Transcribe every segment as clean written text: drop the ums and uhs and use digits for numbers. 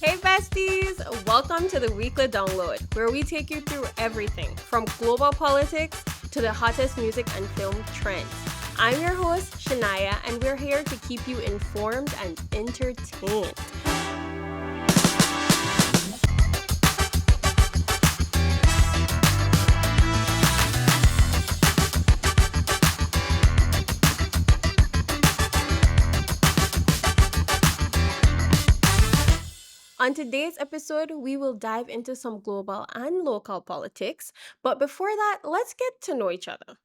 Hey besties! Welcome to the weekly download, where we take you through everything from global politics to the hottest music and film trends. I'm your host, Shania, and we're here to keep you informed and entertained. On today's episode, we will dive into some global and local politics. But before that, let's get to know each other.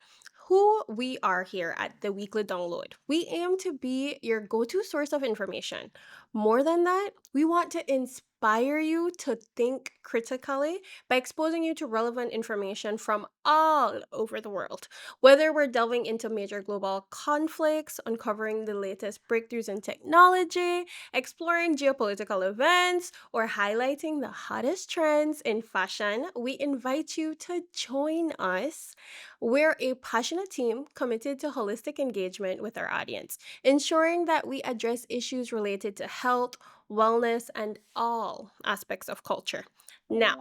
Who we are here at the Weekly Download. We aim to be your go to source of information. More than that, we want to inspire you to think critically by exposing you to relevant information from all over the world. Whether we're delving into major global conflicts, uncovering the latest breakthroughs in technology, exploring geopolitical events, or highlighting the hottest trends in fashion, we invite you to join us. We're a passionate team committed to holistic engagement with our audience, ensuring that we address issues related to health, wellness, and all aspects of culture. Now,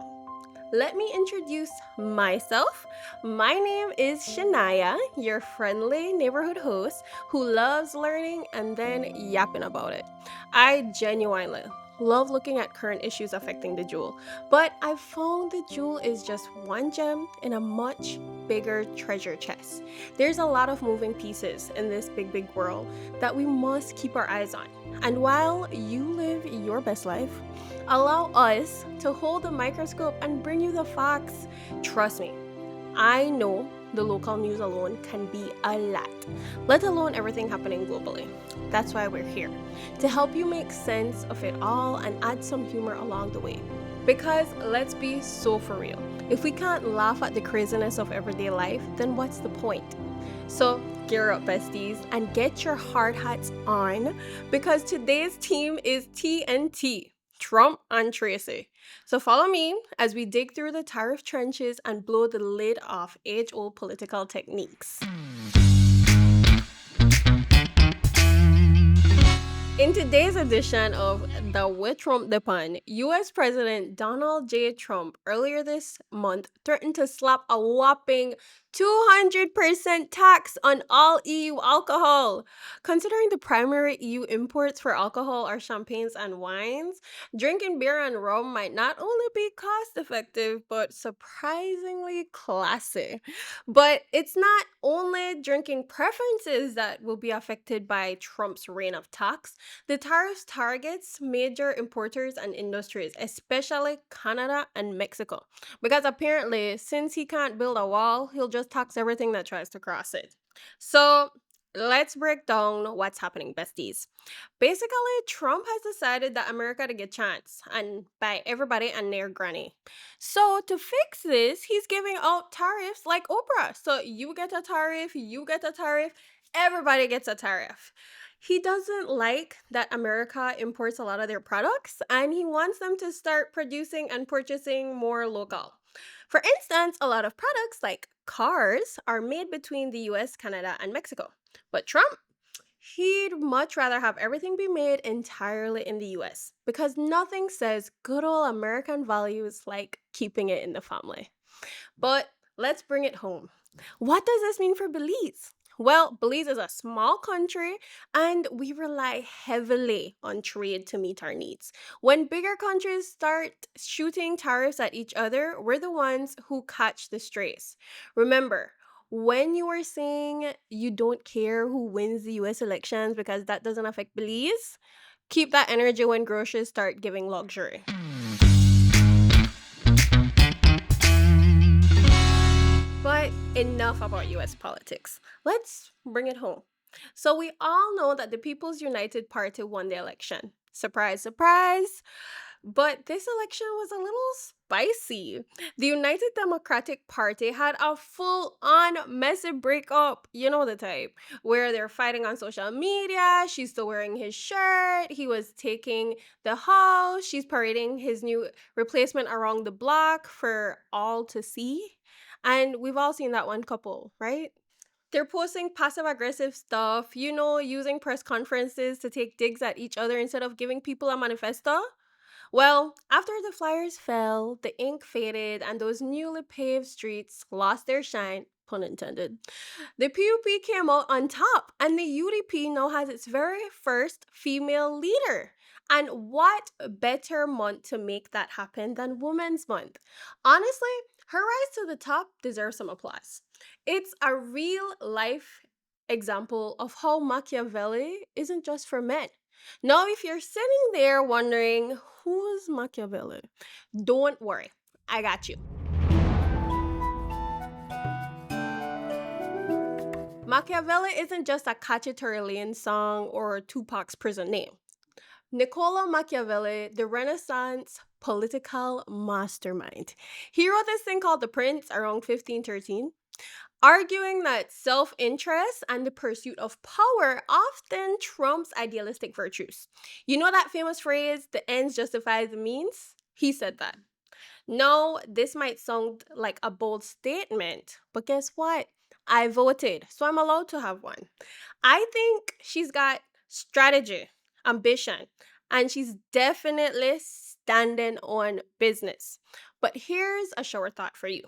let me introduce myself. My name is Shania, your friendly neighborhood host who loves learning and then yapping about it. I genuinely love looking at current issues affecting the jewel, but I've found the jewel is just one gem in a much bigger treasure chest. There's a lot of moving pieces in this big world that we must keep our eyes on. And while you live your best life, allow us to hold the microscope and bring you the facts. Trust me, I know the local news alone can be a lot, let alone everything happening globally. That's why we're here, to help you make sense of it all and add some humor along the way. Because let's be so for real. If we can't laugh at the craziness of everyday life, then what's the point? So gear up, besties, and get your hard hats on because today's team is TNT. Trump and Tracy. So follow me as we dig through the tariff trenches and blow the lid off age old political techniques. In today's edition of the With Trump Depend, US President Donald J. Trump earlier this month threatened to slap a whopping 200% tax on all EU alcohol. Considering the primary EU imports for alcohol are champagnes and wines, drinking beer and rum might not only be cost effective, but surprisingly classy. But it's not only drinking preferences that will be affected by Trump's reign of tax. The tariffs targets major importers and industries, especially Canada and Mexico. Because apparently, since he can't build a wall, he'll just tax everything that tries to cross it. So let's break down what's happening, besties. Basically, Trump has decided that America to get chance and by everybody and their granny. So to fix this, he's giving out tariffs like Oprah. So you get a tariff, you get a tariff, everybody gets a tariff. He doesn't like that America imports a lot of their products and he wants them to start producing and purchasing more local. For instance, a lot of products like cars are made between the US, Canada, and Mexico. But Trump, he'd much rather have everything be made entirely in the US because nothing says good old American values like keeping it in the family. But let's bring it home. What does this mean for Belize? Well, Belize is a small country and we rely heavily on trade to meet our needs. When bigger countries start shooting tariffs at each other, we're the ones who catch the strays. Remember, when you are saying you don't care who wins the US elections because that doesn't affect Belize, keep that energy when groceries start giving luxury. But enough about US politics. Let's bring it home. So, we all know that the People's United Party won the election. Surprise, surprise. But this election was a little spicy. The United Democratic Party had a full on messy breakup. You know the type, where they're fighting on social media. She's still wearing his shirt. He was taking the house. She's parading his new replacement around the block for all to see. And we've all seen that one couple, right? They're posting passive aggressive stuff, using press conferences to take digs at each other instead of giving people a manifesto. Well, after the flyers fell, the ink faded, and those newly paved streets lost their shine, pun intended, the PUP came out on top, and the UDP now has its very first female leader. And what better month to make that happen than Women's Month? Honestly, her rise to the top deserves some applause. It's a real life example of how Machiavelli isn't just for men. Now, if you're sitting there wondering, who's Machiavelli? Don't worry, I got you. Machiavelli isn't just a Cacciatorian song or Tupac's prison name. Niccolo Machiavelli, the Renaissance political mastermind. He wrote this thing called The Prince around 1513, arguing that self interest and the pursuit of power often trumps idealistic virtues. You know that famous phrase, the ends justify the means? He said that. No, this might sound like a bold statement, but guess what? I voted, so I'm allowed to have one. I think she's got strategy, ambition, and she's definitely standing on business. But here's a short thought for you.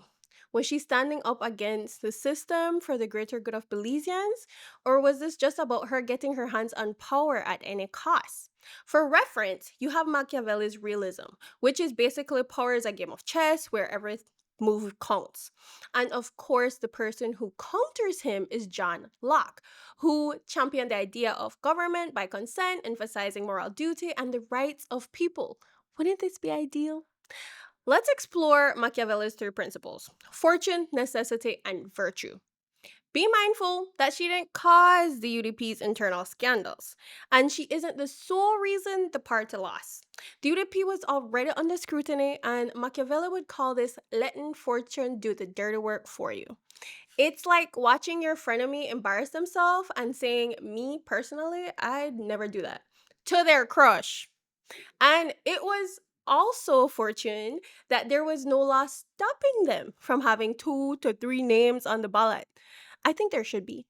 Was she standing up against the system for the greater good of Belizeans? Or was this just about her getting her hands on power at any cost? For reference, you have Machiavelli's realism, which is basically power is a game of chess where every move counts. And of course, the person who counters him is John Locke, who championed the idea of government by consent, emphasizing moral duty and the rights of people. Wouldn't this be ideal? Let's explore Machiavelli's three principles: fortune, necessity, and virtue. Be mindful that she didn't cause the UDP's internal scandals, and she isn't the sole reason the party lost. The UDP was already under scrutiny, and Machiavelli would call this letting fortune do the dirty work for you. It's like watching your frenemy embarrass themselves and saying, me personally, I'd never do that to their crush. And it was also fortunate that there was no law stopping them from having 2 to 3 names on the ballot. I think there should be.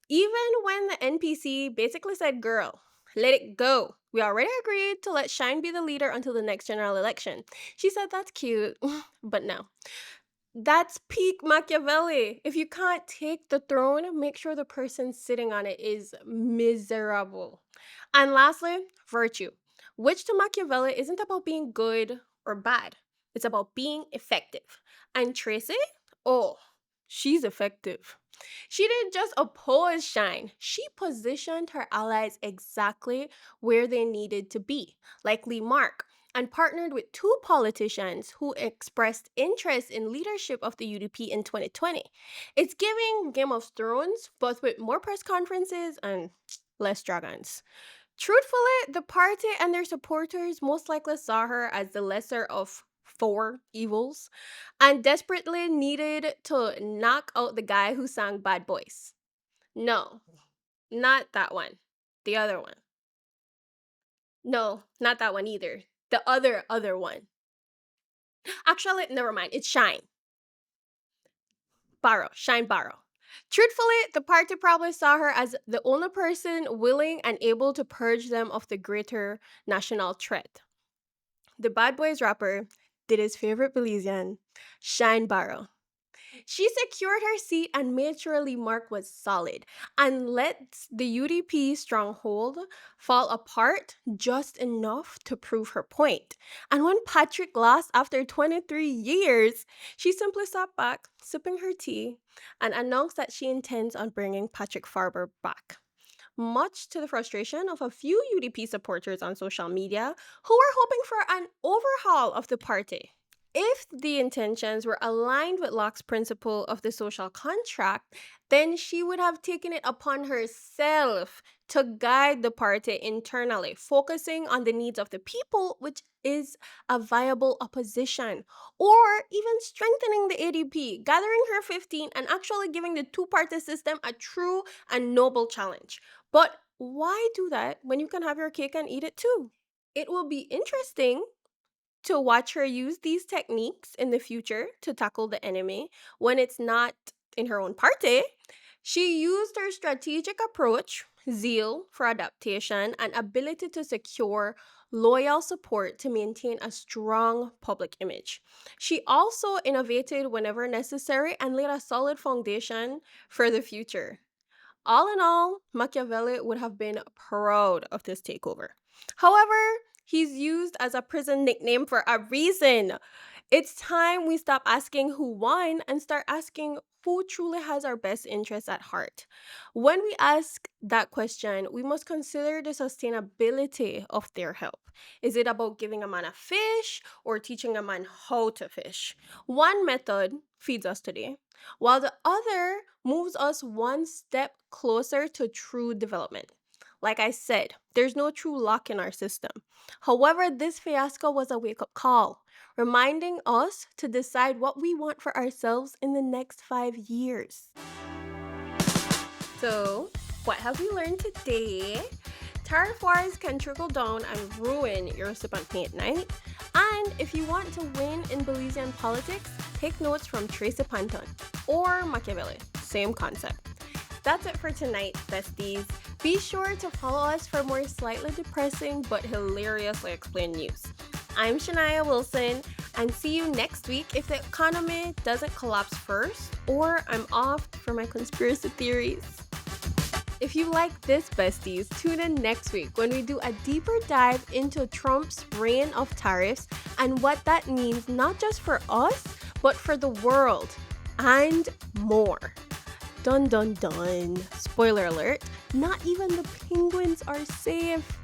Even when the NPC basically said, girl, let it go. We already agreed to let Shine be the leader until the next general election. She said, that's cute, but no. That's peak Machiavelli. If you can't take the throne, make sure the person sitting on it is miserable. And lastly, virtue, which to Machiavelli isn't about being good or bad. It's about being effective. And Tracy? Oh, she's effective. She didn't just oppose Shine, she positioned her allies exactly where they needed to be, like Lee Mark, and partnered with 2 politicians who expressed interest in leadership of the UDP in 2020. It's giving Game of Thrones, but with more press conferences and less dragons. Truthfully, the party and their supporters most likely saw her as the lesser of 4 evils and desperately needed to knock out the guy who sang Bad Boys. No, not that one. The other one. No, not that one either. The other one. Actually, never mind. It's Shine Barrow. Truthfully, the party probably saw her as the only person willing and able to purge them of the greater national threat. The Bad Boys rapper did his favorite Belizean, Shine Barrow. She secured her seat and made sure Lee Mark was solid and let the UDP stronghold fall apart just enough to prove her point. And when Patrick lost after 23 years, she simply sat back, sipping her tea, and announced that she intends on bringing Patrick Farber back. Much to the frustration of a few UDP supporters on social media who were hoping for an overhaul of the party. If the intentions were aligned with Locke's principle of the social contract, then she would have taken it upon herself to guide the party internally, focusing on the needs of the people, which is a viable opposition, or even strengthening the ADP, gathering her 15 and actually giving the 2 party system a true and noble challenge. But why do that when you can have your cake and eat it too? It will be interesting to watch her use these techniques in the future to tackle the enemy when it's not in her own party. She used her strategic approach, zeal for adaptation, and ability to secure loyal support to maintain a strong public image. She also innovated whenever necessary and laid a solid foundation for the future. All in all, Machiavelli would have been proud of this takeover. However, he's used as a prison nickname for a reason. It's time we stop asking who won and start asking who truly has our best interests at heart. When we ask that question, we must consider the sustainability of their help. Is it about giving a man a fish or teaching a man how to fish? One method feeds us today, while the other moves us one step closer to true development. Like I said, there's no true luck in our system. However, this fiasco was a wake up call, reminding us to decide what we want for ourselves in the next 5 years. So, what have we learned today? Tariff wars can trickle down and ruin your sip and paint night. And if you want to win in Belizean politics, take notes from Tracy Panton or Machiavelli. Same concept. That's it for tonight, besties. Be sure to follow us for more slightly depressing but hilariously explained news. I'm Shania Wilson, and see you next week if the economy doesn't collapse first or I'm off for my conspiracy theories. If you like this, besties, tune in next week when we do a deeper dive into Trump's reign of tariffs and what that means not just for us, but for the world and more. Dun dun dun. Spoiler alert, not even the penguins are safe.